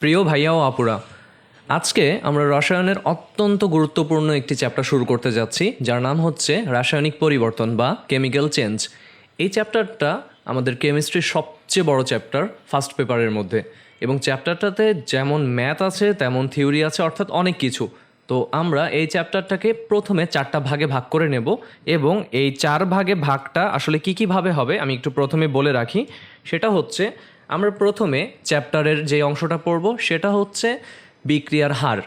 প্রিয় ভাইয়া ও আপুরা, আজকে আমরা রসায়নের অত্যন্ত গুরুত্বপূর্ণ একটি চ্যাপ্টার শুরু করতে যাচ্ছি, যার নাম হচ্ছে রাসায়নিক পরিবর্তন বা কেমিক্যাল চেঞ্জ। এই চ্যাপ্টারটা আমাদের কেমিস্ট্রির সবচেয়ে বড় চ্যাপ্টার ফার্স্ট পেপারের মধ্যে, এবং চ্যাপ্টারটাতে যেমন ম্যাথ আছে তেমন থিওরি আছে, অর্থাৎ অনেক কিছু। তো আমরা এই চ্যাপ্টারটাকে প্রথমে 4টা ভাগে ভাগ করে নেব, এবং এই 4 ভাগে ভাগটা আসলে কী কীভাবে হবে আমি একটু প্রথমে বলে রাখি। সেটা হচ্ছে, আমরা প্রথমে চ্যাপ্টারের যে অংশটা পড়ব সেটা হচ্ছে বিক্রিয়ার হার।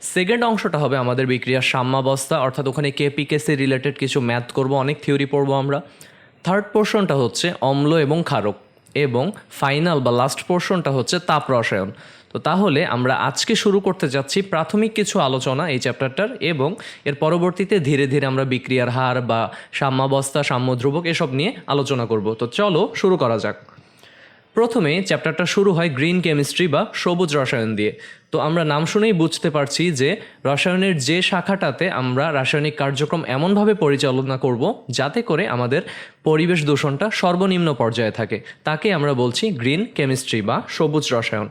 সেকেন্ড অংশটা হবে আমাদের বিক্রিয়ার সাম্যাবস্থা, অর্থাৎ ওখানে কেপিকেসি রিলেটেড কিছু ম্যাথ করব, অনেক থিওরি পড়বো আমরা। থার্ড পোর্শনটা হচ্ছে অম্ল এবং ক্ষারক, এবং ফাইনাল বা লাস্ট পোর্শনটা হচ্ছে তাপ রসায়ন। তো তাহলে আমরা আজকে শুরু করতে যাচ্ছি প্রাথমিক কিছু আলোচনা এই চ্যাপ্টারটার, এবং এর পরবর্তীতে ধীরে ধীরে আমরা বিক্রিয়ার হার বা সাম্যাবস্থা, সাম্যধ্রুবক এসব নিয়ে আলোচনা করব। তো চলো শুরু করা যাক। প্রথমে চ্যাপ্টারটা শুরু হয় গ্রিন কেমিস্ট্রি বা সবুজ রসায়ন দিয়ে। তো আমরা নাম শুনেই বুঝতে পারছি যে রসায়নের যে শাখাটাতে আমরা রাসায়নিক কার্যক্রম এমনভাবে পরিচালনা করব যাতে করে আমাদের পরিবেশ দূষণটা সর্বনিম্ন পর্যায়ে থাকে, তাকে আমরা বলছি গ্রিন কেমিস্ট্রি বা সবুজ রসায়ন।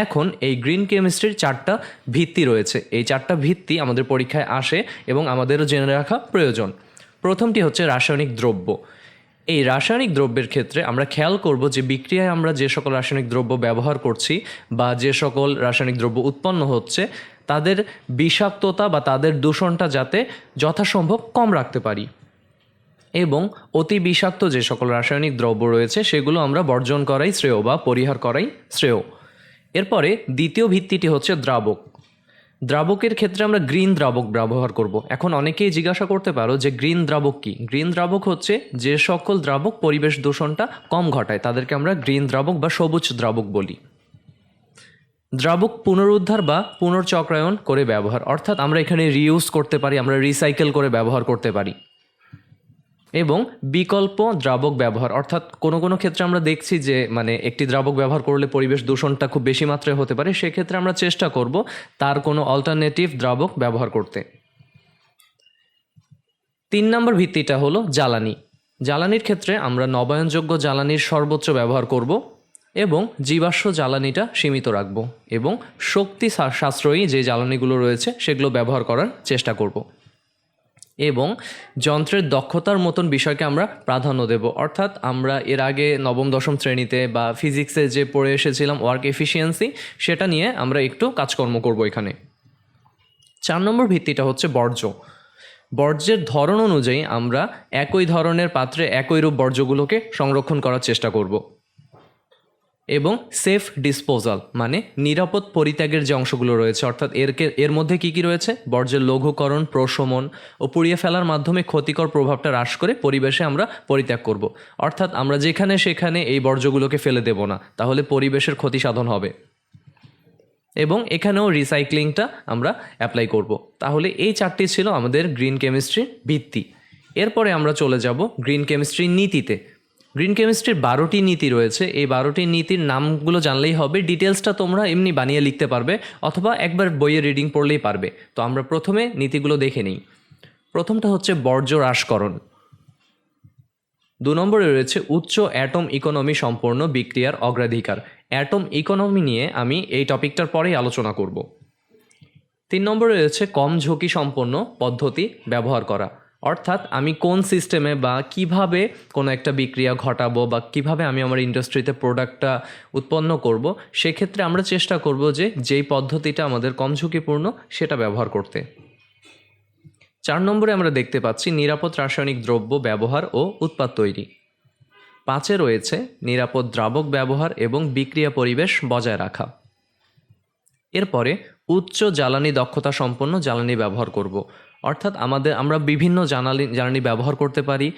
এখন এই গ্রিন কেমিস্ট্রির 4টা ভিত্তি রয়েছে। এই 4টা ভিত্তি আমাদের পরীক্ষায় আসে এবং আমাদেরও জেনে রাখা প্রয়োজন। প্রথমটি হচ্ছে রাসায়নিক দ্রব্য। এই রাসায়নিক দ্রব্যের ক্ষেত্রে আমরা খেয়াল করব যে বিক্রিয়ায় আমরা যে সকল রাসায়নিক দ্রব্য ব্যবহার করছি বা যে সকল রাসায়নিক দ্রব্য উৎপন্ন হচ্ছে, তাদের বিষাক্ততা বা তাদের দূষণটা যাতে যথাসম্ভব কম রাখতে পারি, এবং অতি বিষাক্ত যে সকল রাসায়নিক দ্রব্য রয়েছে সেগুলো আমরা বর্জন করাই শ্রেয় বা পরিহার করাই শ্রেয়। এরপরে দ্বিতীয় ভিত্তিটি হচ্ছে দ্রাবক। দ্রাবকের ক্ষেত্রে আমরা গ্রিন দ্রাবক ব্যবহার করব। এখন অনেকেই জিজ্ঞাসা করতে পারো যে গ্রিন দ্রাবক কি? গ্রিন দ্রাবক হচ্ছে যে সকল দ্রাবক পরিবেশ দূষণটা কম ঘটায়, তাদেরকে আমরা গ্রিন দ্রাবক বা সবুজ দ্রাবক বলি। দ্রাবক পুনরুদ্ধার বা পুনর্চক্রায়ন করে ব্যবহার, অর্থাৎ আমরা এখানে রিইউজ করতে পারি, আমরা রিসাইকেল করে ব্যবহার করতে পারি। এবং বিকল্প দ্রাবক ব্যবহার, অর্থাৎ কোনো কোনো ক্ষেত্রে আমরা দেখছি যে একটি দ্রাবক ব্যবহার করলে পরিবেশ দূষণটা খুব বেশি মাত্রায় হতে পারে, সেক্ষেত্রে আমরা চেষ্টা করব তার কোনো অল্টারনেটিভ দ্রাবক ব্যবহার করতে। 3 নম্বর ভিত্তিটা হলো জ্বালানি। জ্বালানির ক্ষেত্রে আমরা নবায়নযোগ্য জ্বালানির সর্বোচ্চ ব্যবহার করব, এবং জীবাশ্ম জ্বালানিটা সীমিত রাখব, এবং শক্তি সাশ্রয়ী যে জ্বালানিগুলো রয়েছে সেগুলো ব্যবহার করার চেষ্টা করব। এবং যন্ত্রের দক্ষতার মতন বিষয়কে আমরা প্রাধান্য দেব, অর্থাৎ আমরা এর আগে নবম দশম শ্রেণীতে বা ফিজিক্সে যে পড়ে এসেছিলাম ওয়ার্ক এফিসিয়েন্সি, সেটা নিয়ে আমরা একটু কাজকর্ম করব এখানে। 4 নম্বর ভিত্তিটা হচ্ছে বর্জ্য। বর্জ্যের ধরন অনুযায়ী আমরা একই ধরনের পাত্রে একই রূপ বর্জ্যগুলোকে সংরক্ষণ করার চেষ্টা করব। এবং সেফ ডিসপোজাল নিরাপদ পরিত্যাগের যে অংশগুলো রয়েছে, অর্থাৎ এর মধ্যে কি কি রয়েছে? বর্জ্যের লঘুকরণ, প্রশমন ও পুড়িয়ে ফেলার মাধ্যমে ক্ষতিকর প্রভাবটা হ্রাস করে পরিবেশে আমরা পরিত্যাগ করব। অর্থাৎ আমরা যেখানে সেখানে এই বর্জ্যগুলোকে ফেলে দেব না, তাহলে পরিবেশের ক্ষতি সাধন হবে। এবং এখানেও রিসাইক্লিংটা আমরা অ্যাপ্লাই করব। তাহলে এই 4টি ছিল আমাদের গ্রিন কেমিস্ট্রির ভিত্তি। এরপরে আমরা চলে যাব গ্রিন কেমিস্ট্রির নীতিতে। গ্রিন কেমিস্ট্রির 12টি নীতি রয়েছে। এই 12টি নীতির নামগুলো জানলেই হবে, ডিটেলসটা তোমরা এমনি বানিয়ে লিখতে পারবে অথবা একবার বইয়ে রিডিং পড়লেই পারবে। তো আমরা প্রথমে নীতিগুলো দেখে নিই। প্রথমটা হচ্ছে বর্জ্য হ্রাসকরণ। 2 নম্বরে রয়েছে উচ্চ অ্যাটম ইকোনমি সম্পন্ন বিক্রিয়ার অগ্রাধিকার। অ্যাটম ইকোনমি নিয়ে আমি এই টপিকটার পরেই আলোচনা করব। 3 নম্বরে রয়েছে কম ঝুঁকি সম্পন্ন পদ্ধতি ব্যবহার করা, অর্থাৎ আমি কোন সিস্টেমে বা কিভাবে কোনো একটা বিক্রিয়া ঘটাবো বা কিভাবে আমি আমার ইন্ডাস্ট্রিতে প্রোডাক্টটা উৎপন্ন করব, সেক্ষেত্রে আমরা চেষ্টা করব যে যেই পদ্ধতিটা আমাদের কম ঝুঁকিপূর্ণ সেটা ব্যবহার করতে। 4 নম্বরে আমরা দেখতে পাচ্ছি নিরাপদ রাসায়নিক দ্রব্য ব্যবহার ও উৎপাদ তৈরি। 5-এ রয়েছে নিরাপদ দ্রাবক ব্যবহার এবং বিক্রিয়া পরিবেশ বজায় রাখা। এরপরে উচ্চ জ্বালানি দক্ষতা সম্পন্ন জ্বালানি ব্যবহার করব, অর্থাৎ আমরা বিভিন্ন জ্বালানি ব্যবহার করতে পারি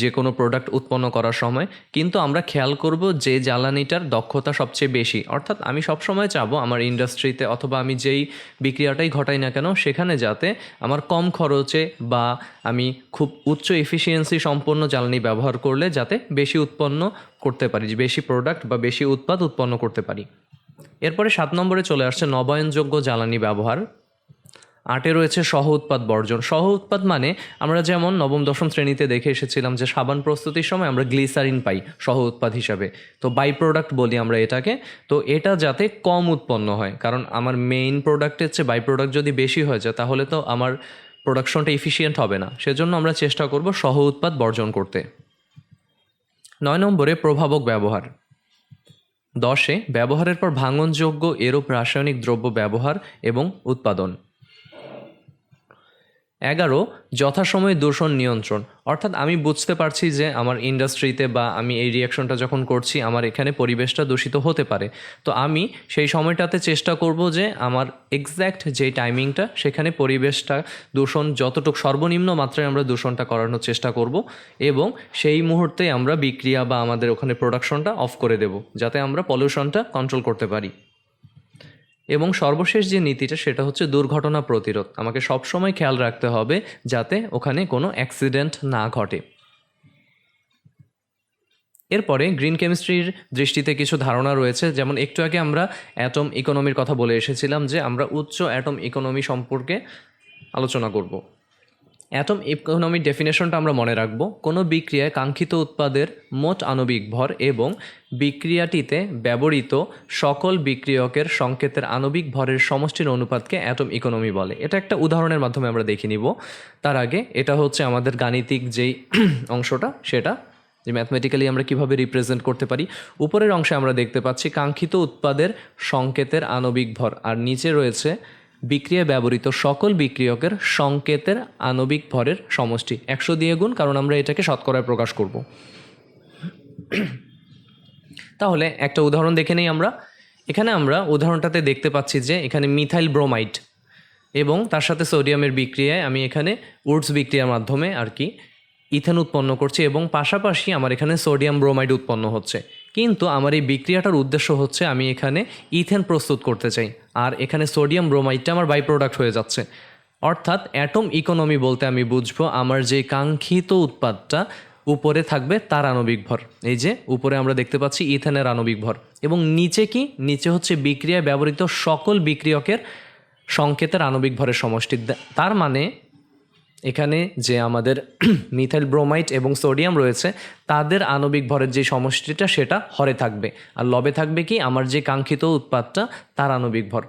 যে কোনো প্রোডাক্ট উৎপন্ন করার সময়, কিন্তু আমরা খেয়াল করব যে জ্বালানিটার দক্ষতা সবচেয়ে বেশি। অর্থাৎ আমি সবসময় চাবো আমার ইন্ডাস্ট্রিতে অথবা আমি যেই বিক্রিয়াটাই ঘটাই না কেন সেখানে যাতে আমার কম খরচে বা আমি খুব উচ্চ এফিসিয়েন্সি সম্পন্ন জ্বালানি ব্যবহার করলে যাতে বেশি উৎপন্ন করতে পারি, বেশি প্রোডাক্ট বা বেশি উৎপাদ উৎপন্ন করতে পারি। এরপরে 7 নম্বরে চলে আসছে নবায়নযোগ্য জ্বালানি ব্যবহার। 8 রয়েছে সহ উৎপাদ বর্জন। সহ উৎপাদ মানে আমরা যেমন নবম দশম শ্রেণীতে দেখে এসেছিলাম যে সাবান প্রস্তুতির সময় আমরা গ্লিসারিন পাই সহ উৎপাদ হিসাবে, তো বাই প্রোডাক্ট বলি আমরা এটাকে। তো এটা যাতে কম উৎপন্ন হয়, কারণ আমার মেইন প্রোডাক্টের চেয়ে বাই প্রোডাক্ট যদি বেশি হয়ে যায় তাহলে তো আমার প্রোডাকশনটা এফিসিয়েন্ট হবে না, সেজন্য আমরা চেষ্টা করব সহ উৎপাদ বর্জন করতে। 9 নম্বরে প্রভাবক ব্যবহার। 10 ব্যবহারের পর ভাঙনযোগ্য এরূপ রাসায়নিক দ্রব্য ব্যবহার এবং উৎপাদন। 11 যথাসময়ে দূষণ নিয়ন্ত্রণ। অর্থাৎ আমি বুঝতে পারছি যে আমার ইন্ডাস্ট্রিতে বা আমি এই রিয়াকশনটা যখন করছি আমার এখানে পরিবেশটা দূষিত হতে পারে, তো আমি সেই সময়টাতে চেষ্টা করব যে আমার এক্স্যাক্ট যে টাইমিংটা সেখানে পরিবেশটা দূষণ যতটুকু সর্বনিম্ন মাত্রায় আমরা দূষণটা করানোর চেষ্টা করব, এবং সেই মুহূর্তে আমরা বিক্রিয়া বা আমাদের ওখানে প্রোডাকশনটা অফ করে দেব যাতে আমরা পলিউশনটা কন্ট্রোল করতে পারি। এবং সর্বশেষ যে নীতিটা সেটা হচ্ছে দুর্ঘটনা প্রতিরোধ। আমাকে সবসময় খেয়াল রাখতে হবে যাতে ওখানে কোনো অ্যাক্সিডেন্ট না ঘটে। এরপরে গ্রিন কেমিস্ট্রির দৃষ্টিতে কিছু ধারণা রয়েছে, যেমন একটু আগে আমরা অ্যাটম ইকোনমির কথা বলে এসেছিলাম যে আমরা উচ্চ অ্যাটম ইকোনমি সম্পর্কে আলোচনা করব। অ্যাটম ইকোনমির ডেফিনেশনটা আমরা মনে রাখব, কোনো বিক্রিয়ায় কাঙ্ক্ষিত উৎপাদের মোট আণবিক ভর এবং বিক্রিয়াটিতে ব্যবহৃত সকল বিক্রিয়কের সংকেতের আণবিক ভরের সমষ্টির অনুপাতকে অ্যাটম ইকোনমি বলে। এটা একটা উদাহরণের মাধ্যমে আমরা দেখে নিব। তার আগে এটা হচ্ছে আমাদের গাণিতিক যেই অংশটা, সেটা যে ম্যাথমেটিক্যালি আমরা কিভাবে রিপ্রেজেন্ট করতে পারি। উপরের অংশে আমরা দেখতে পাচ্ছি কাঙ্ক্ষিত উৎপাদের সংকেতের আণবিক ভর, আর নিচে রয়েছে বিক্রিয়ায় ব্যবহৃত সকল বিক্রিয়কের সংকেতের আণবিক ভরের সমষ্টি। 100 দিয়ে গুণ, কারণ আমরা এটাকে শতকরায় প্রকাশ করব। তাহলে একটা উদাহরণ দেখে নেই আমরা। এখানে আমরা উদাহরণটাতে দেখতে পাচ্ছি যে এখানে মিথাইল ব্রোমাইড এবং তার সাথে সোডিয়ামের বিক্রিয়ায় আমি এখানে উডস বিক্রিয়ার মাধ্যমে আর কি ইথেন উৎপন্ন করছি, এবং পাশাপাশি আমার এখানে সোডিয়াম ব্রোমাইড উৎপন্ন হচ্ছে। কিন্তু আমার এই বিক্রিয়াটার উদ্দেশ্য হচ্ছে আমি এখানে ইথেন প্রস্তুত করতে চাই, আর এখানে সোডিয়াম ব্রোমাইডটা আমার বাই প্রোডাক্ট হয়ে যাচ্ছে। অর্থাৎ অ্যাটম ইকোনমি বলতে আমি বুঝবো আমার যে কাঙ্ক্ষিত উৎপাদটা উপরে থাকবে তার আণবিক ভর। এই যে উপরে আমরা দেখতে পাচ্ছি ইথেনের আণবিক ভর, এবং নিচে কি, নিচে হচ্ছে বিক্রিয়ায় ব্যবহৃত সকল বিক্রিয়কের সংকেতের আণবিক ভরের সমষ্টি। তার মানে এখানে যে আমাদের মিথাইল ব্রোমাইড এবং সোডিয়াম রয়েছে তাদের আণবিক ভরের যে সমষ্টিটা সেটা হরে থাকবে, আর লবে থাকবে কি আমার যে কাঙ্ক্ষিত উৎপাদটা তার আণবিক ভর।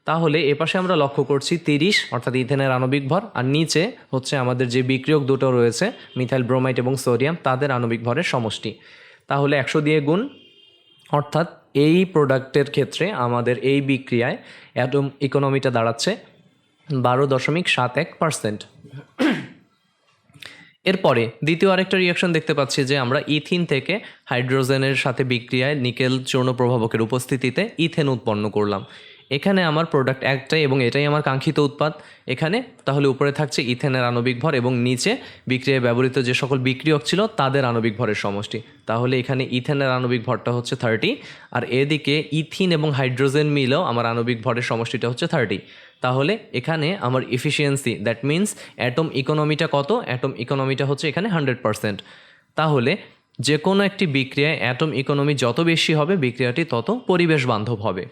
তাহলে এপাশে আমরা লক্ষ্য করছি 30 অর্থাৎ ইথেনের আণবিক ভর, আর নিচে হচ্ছে আমাদের যে বিক্রিয়ক দুটো রয়েছে মিথাইল ব্রোমাইড এবং সোডিয়াম তাদের আণবিক ভরের সমষ্টি। তাহলে 100 দিয়ে গুণ, অর্থাৎ এই প্রোডাক্টের ক্ষেত্রে আমাদের এই বিক্রিয়ায় অ্যাটম ইকোনমিটা দাঁড়াচ্ছে 12.71%। এরপরে দ্বিতীয় আরেকটা রিয়াকশন দেখতে পাচ্ছি যে আমরা ইথিন থেকে হাইড্রোজেনের সাথে বিক্রিয়ায় নিকেল চূর্ণ প্রভাবকের উপস্থিতিতে ইথেন উৎপন্ন করলাম। এখানে আমার প্রোডাক্ট একটাই এবং এটাই আমার কাঙ্ক্ষিত উৎপাদ। এখানে তাহলে উপরে থাকছে ইথেনের আণবিক ভর এবং নিচে বিক্রিয়ায় ব্যবহৃত যে সকল বিক্রিয়ক ছিল তাদের আণবিক ভরের সমষ্টি। তাহলে এখানে ইথেনের আণবিক ভরটা হচ্ছে 30, আর এদিকে ইথিন এবং হাইড্রোজেন মিলেও আমার আণবিক ভরের সমষ্টিটা হচ্ছে 30। তাহলে এখানে আমার এফিসিয়েন্সি, দ্যাট মিন্স অ্যাটম ইকোনমিটা কত, অ্যাটম ইকোনমিটা হচ্ছে এখানে 100%। তাহলে যে কোনো একটি বিক্রিয়ায় অ্যাটম ইকোনমি যত বেশি হবে বিক্রিয়াটি তত পরিবেশ বান্ধব হবে।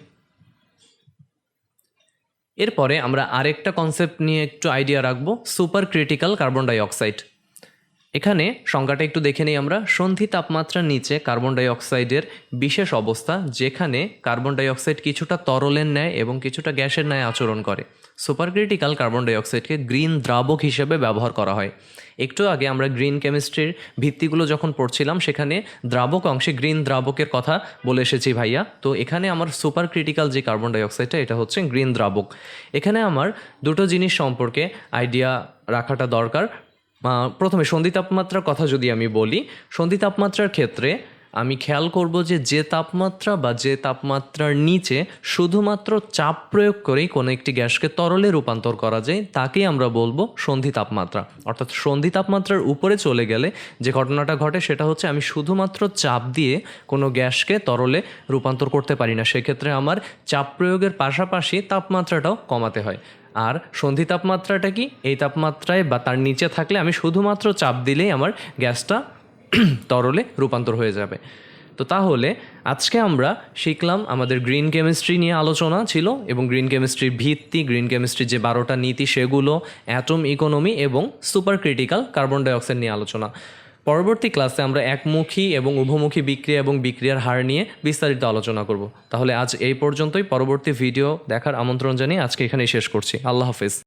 এরপরে আমরা আরেকটা কনসেপ্ট নিয়ে একটু আইডিয়া রাখবো, সুপার ক্রিটিক্যাল কার্বন ডাইঅক্সাইড। এখানে সংজ্ঞাটা একটু দেখে নিই আমরা। সন্ধি তাপমাত্রার নিচে কার্বন ডাইঅক্সাইডের বিশেষ অবস্থা যেখানে কার্বন ডাইঅক্সাইড কিছুটা তরলের ন্যায় এবং কিছুটা গ্যাসের ন্যায় আচরণ করে। সুপার ক্রিটিক্যাল কার্বন ডাইঅক্সাইডকে গ্রিন দ্রাবক হিসেবে ব্যবহার করা হয়। একটু আগে আমরা গ্রিন কেমিস্ট্রির ভিত্তিগুলো যখন পড়ছিলাম সেখানে দ্রাবক অংশে গ্রিন দ্রাবকের কথা বলে এসেছি ভাইয়া। তো এখানে আমার সুপার ক্রিটিক্যাল যে কার্বন ডাইঅক্সাইডটা এটা হচ্ছে গ্রিন দ্রাবক। এখানে আমার দুটো জিনিস সম্পর্কে আইডিয়া রাখাটা দরকার। প্রথমে সন্ধি তাপমাত্রার কথা যদি আমি বলি, সন্ধি তাপমাত্রার ক্ষেত্রে আমি খেয়াল করব যে তাপমাত্রা বা যে তাপমাত্রার নিচে শুধুমাত্র চাপ প্রয়োগ করেই কোনো একটি গ্যাসকে তরলে রূপান্তর করা যায় তাকেই আমরা বলবো সন্ধি তাপমাত্রা। অর্থাৎ সন্ধি তাপমাত্রার উপরে চলে গেলে যে ঘটনাটা ঘটে সেটা হচ্ছে আমি শুধুমাত্র চাপ দিয়ে কোনো গ্যাসকে তরলে রূপান্তর করতে পারি না, সেক্ষেত্রে আমার চাপ প্রয়োগের পাশাপাশি তাপমাত্রাটাও কমাতে হয়। আর সন্ধি তাপমাত্রাটা কি, এই তাপমাত্রায় বা তার নিচে থাকলে আমি শুধুমাত্র চাপ দিলেই আমার গ্যাসটা তরলে রূপান্তর হয়ে যাবে। তো তাহলে আজকে আমরা শিখলাম, আমাদের গ্রিন কেমিস্ট্রি নিয়ে আলোচনা ছিল এবং গ্রিন কেমিস্ট্রির ভিত্তি, গ্রিন কেমিস্ট্রির যে 12টা নীতি সেগুলো, অ্যাটম ইকোনমি এবং সুপার ক্রিটিক্যাল কার্বন ডাইঅক্সাইড নিয়ে আলোচনা। পরবর্তী ক্লাসে আমরা একমুখী এবং উভমুখী বিক্রিয়া এবং বিক্রিয়ার হার নিয়ে বিস্তারিত আলোচনা করব। তাহলে আজ এই পর্যন্তই। পরবর্তী ভিডিও দেখার আমন্ত্রণ জানিয়ে আজকে এখানেই শেষ করছি। আল্লাহ হাফেজ।